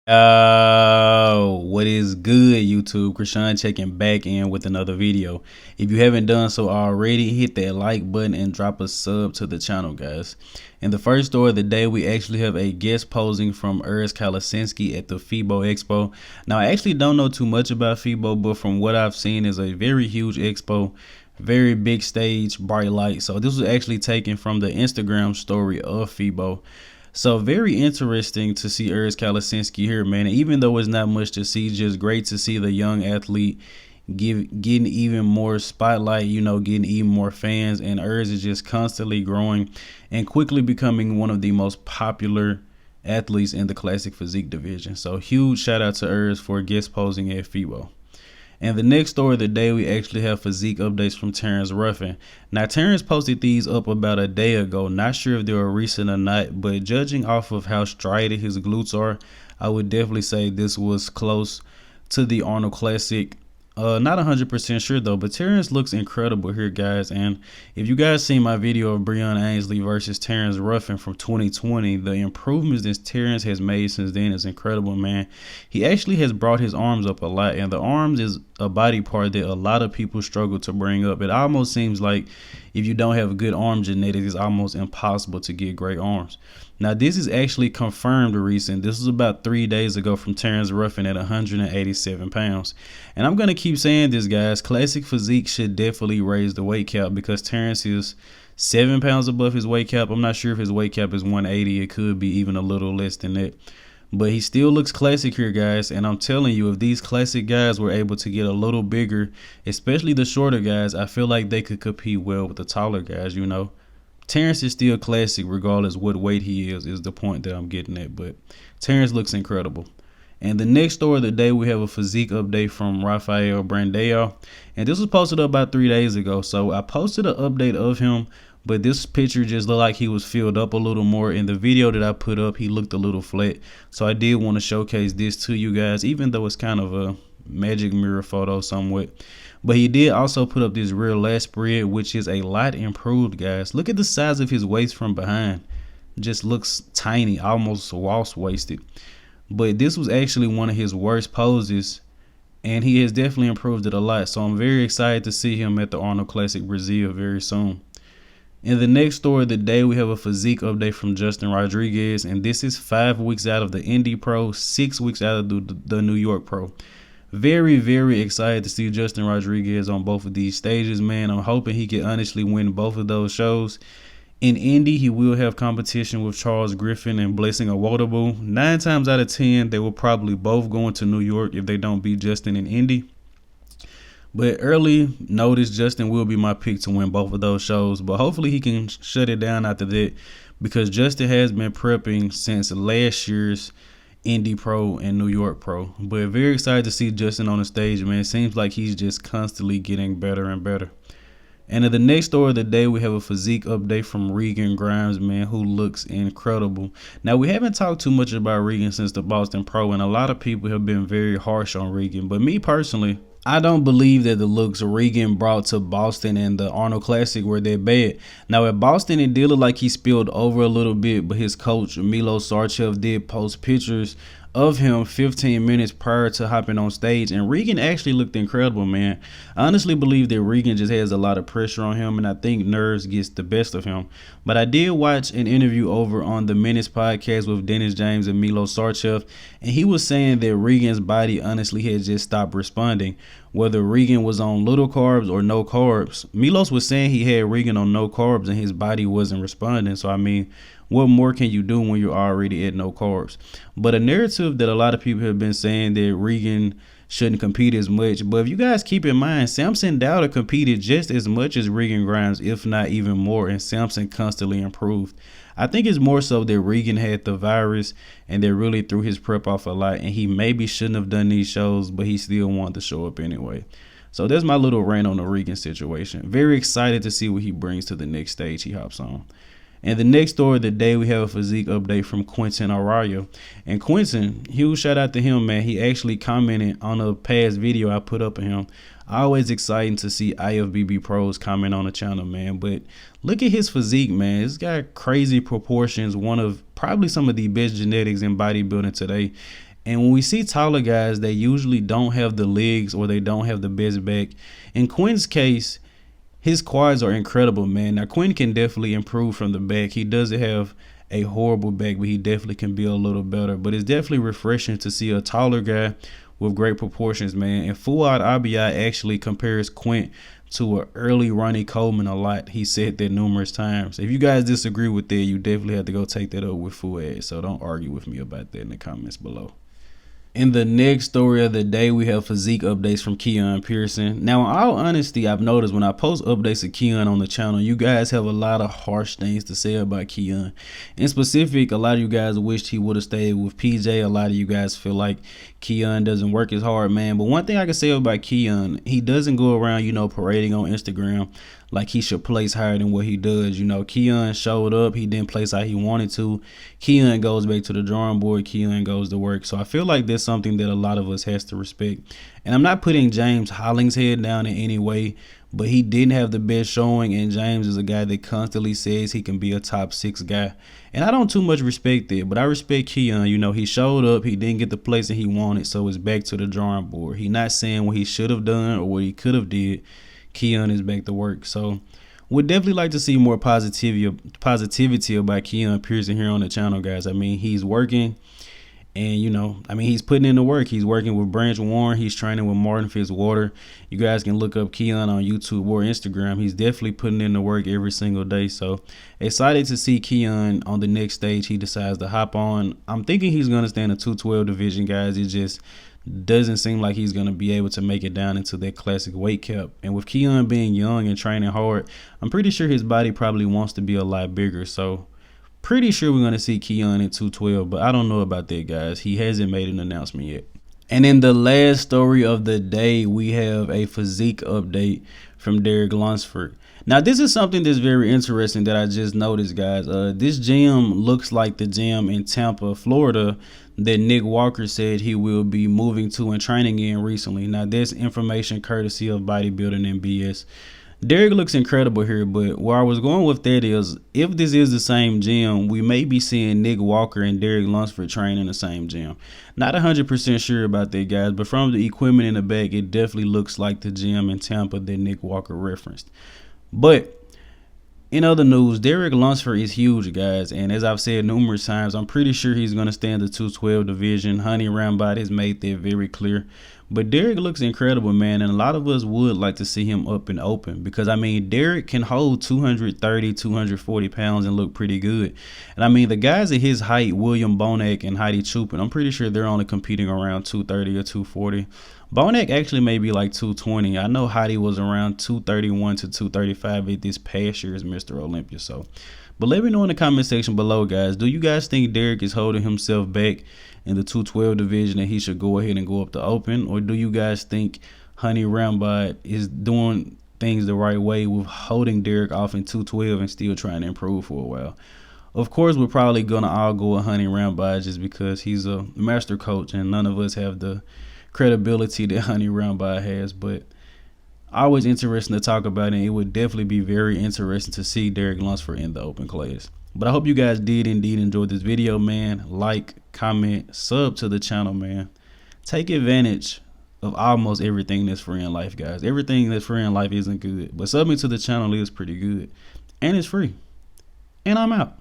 What is good, YouTube? Krishan checking back in with another video. If you haven't done so already, hit that like button and drop a sub to the channel, guys. In the first story of the day, we actually have a guest posing from Urs Kalecinski at the FIBO Expo. Now, I actually don't know too much about FIBO, but from what I've seen, is a very huge expo, very big stage, bright lights. So this was actually taken from the Instagram story of FIBO. So very interesting to see Urs Kalecinski here, man. And even though it's not much to see, just great to see the young athlete getting even more spotlight, getting even more fans. And Urs is just constantly growing and quickly becoming one of the most popular athletes in the classic physique division. So huge shout out to Urs for guest posing at FIBO. And the next story of the day, we actually have physique updates from Terrence Ruffin. Now, Terence posted these up about a day ago. Not sure if they were recent or not, but judging off of how strided his glutes are, I would definitely say this was close to the Arnold Classic. Not 100% sure though, but Terence looks incredible here, guys. And if you guys seen my video of Breon Ainsley versus Terrence Ruffin from 2020, the improvements that Terence has made since then is incredible, man. He actually has brought his arms up a lot, and the arms is a body part that a lot of people struggle to bring up. It almost seems like if you don't have good arm genetics, it's almost impossible to get great arms. Now, this is actually confirmed recent. This was about 3 days ago from Terrence Ruffin at 187 pounds. And I'm going to keep saying this, guys. Classic physique should definitely raise the weight cap because Terrence is 7 pounds above his weight cap. I'm not sure if his weight cap is 180. It could be even a little less than that. But he still looks classic here, guys. And I'm telling you, if these classic guys were able to get a little bigger, especially the shorter guys, I feel like they could compete well with the taller guys, Terrence is still classic regardless what weight he is the point that I'm getting at. But Terrence looks incredible. And the next story of the day, we have a physique update from Rafael Brandão. And this was posted up about 3 days ago. So I posted an update of him, but this picture just looked like he was filled up a little more. In the video that I put up, he looked a little flat. So I did want to showcase this to you guys, even though it's kind of a magic mirror photo somewhat. But he did also put up this rear lat spread, which is a lot improved, guys. Look at the size of his waist from behind. Just looks tiny, almost waltz waisted. But this was actually one of his worst poses, and he has definitely improved it a lot. So I'm very excited to see him at the Arnold Classic Brazil very soon. In the next story of the day, we have a physique update from Justin Rodriguez, and this is 5 weeks out of the Indy Pro, 6 weeks out of the New York Pro. Very, very excited to see Justin Rodriguez on both of these stages, man. I'm hoping he can honestly win both of those shows. In Indy, he will have competition with Charles Griffin and Blessing Awardable. 9 times out of 10, they will probably both go into New York if they don't beat Justin in Indy. But early notice, Justin will be my pick to win both of those shows. But hopefully he can shut it down after that, because Justin has been prepping since last year's Indy Pro and New York Pro. But very excited to see Justin on the stage, man. It seems like he's just constantly getting better and better. And in the next story of the day, we have a physique update from Regan Grimes, man, who looks incredible. Now, we haven't talked too much about Regan since the Boston Pro, and a lot of people have been very harsh on Regan. But me personally, I don't believe that the looks Regan brought to Boston and the Arnold Classic were that bad. Now, at Boston, it did look like he spilled over a little bit, but his coach, Milos Sarchev, did post pictures of him 15 minutes prior to hopping on stage, and Regan actually looked incredible, man. I honestly believe that Regan just has a lot of pressure on him, and I think nerves gets the best of him. But I did watch an interview over on the Minutes podcast with Dennis James and Milos Sarchev, and he was saying that Regan's body honestly had just stopped responding, whether Regan was on little carbs or no carbs. Milos was saying he had Regan on no carbs and his body wasn't responding. So I mean, what more can you do when you're already at no carbs? But a narrative that a lot of people have been saying that Regan shouldn't compete as much. But if you guys keep in mind, Samson Dowder competed just as much as Regan Grimes, if not even more, and Samson constantly improved. I think it's more so that Regan had the virus and that really threw his prep off a lot, and he maybe shouldn't have done these shows, but he still wanted to show up anyway. So that's my little rant on the Regan situation. Very excited to see what he brings to the next stage he hops on. And the next story of the day, we have a physique update from Quentin Ararya. And Quentin, huge shout out to him, man. He actually commented on a past video I put up of him. Always exciting to see IFBB pros comment on the channel, man. But look at his physique, man. It's got crazy proportions. One of probably some of the best genetics in bodybuilding today. And when we see taller guys, they usually don't have the legs or they don't have the best back. In Quentin's case, his quads are incredible, man. Now, Quentin can definitely improve from the back. He doesn't have a horrible back, but he definitely can be a little better. But it's definitely refreshing to see a taller guy with great proportions, man. And Fuad Abiy actually compares Quentin to an early Ronnie Coleman a lot. He said that numerous times. If you guys disagree with that, you definitely have to go take that up with Fuad. So don't argue with me about that in the comments below. In the next story of the day, we have physique updates from Keone Pearson. Now, in all honesty, I've noticed when I post updates of Keone on the channel, you guys have a lot of harsh things to say about Keone. In specific, a lot of you guys wished he would have stayed with PJ. A lot of you guys feel like Keone doesn't work as hard, man. But one thing I can say about Keone, he doesn't go around, parading on Instagram like he should place higher than what he does. Keone showed up. He didn't place how he wanted to. Keone goes back to the drawing board. Keone goes to work. So I feel like that's something that a lot of us has to respect. And I'm not putting James Hollingshead down in any way, but he didn't have the best showing. And James is a guy that constantly says he can be a top 6 guy. And I don't too much respect that, but I respect Keone. He showed up. He didn't get the place that he wanted. So it's back to the drawing board. He's not saying what he should have done or what he could have did. Keone is back to work. So would definitely like to see more positivity about Keone Pearson here on the channel, guys. I mean, he's working and he's putting in the work. He's working with Branch Warren. He's training with Martin Fitzwater. You guys can look up Keone on YouTube or Instagram. He's definitely putting in the work every single day. So excited to see Keone on the next stage he decides to hop on. I'm thinking he's going to stay in the 212 division, guys. It just doesn't seem like he's going to be able to make it down into that classic weight cap. And with Keone being young and training hard, I'm pretty sure his body probably wants to be a lot bigger. So pretty sure we're going to see Keone in 212, but I don't know about that, guys. He hasn't made an announcement yet. And in the last story of the day, we have a physique update from Derrick Lonsford. Now, this is something that's very interesting that I just noticed, guys. This gym looks like the gym in Tampa, Florida, that Nick Walker said he will be moving to and training in recently. Now, that's information courtesy of Bodybuilding and BS. Derrick looks incredible here, but where I was going with that is, if this is the same gym, we may be seeing Nick Walker and Derrick Lunsford train in the same gym. Not 100% sure about that, guys, but from the equipment in the back, it definitely looks like the gym in Tampa that Nick Walker referenced. But in other news, Derrick Lunsford is huge, guys, and as I've said numerous times, I'm pretty sure he's going to stay in the 212 division. Honey Rambot has made that very clear. But Derrick looks incredible, man, and a lot of us would like to see him up and open because, I mean, Derrick can hold 230, 240 pounds and look pretty good. And, I mean, the guys at his height, William Bonac and Heidi Chupin, I'm pretty sure they're only competing around 230 or 240. Bonac actually may be like 220. I know Heidi was around 231 to 235 at this past year's Mr. Olympia. So, but let me know in the comment section below, guys. Do you guys think Derrick is holding himself back in the 212 division and he should go ahead and go up to open? Or do you guys think Honey Rambot is doing things the right way with holding Derrick off in 212 and still trying to improve for a while? Of course, we're probably going to all go with Honey Rambot just because he's a master coach and none of us have the credibility that Honey Rambot has, but always interesting to talk about, and it would definitely be very interesting to see Derrick Lunsford in the open class. But I hope you guys did indeed enjoy this video, man. Like, comment, sub to the channel, man. Take advantage of almost everything that's free in life, guys. Everything that's free in life isn't good, but subbing to the channel is pretty good, and it's free. And I'm out.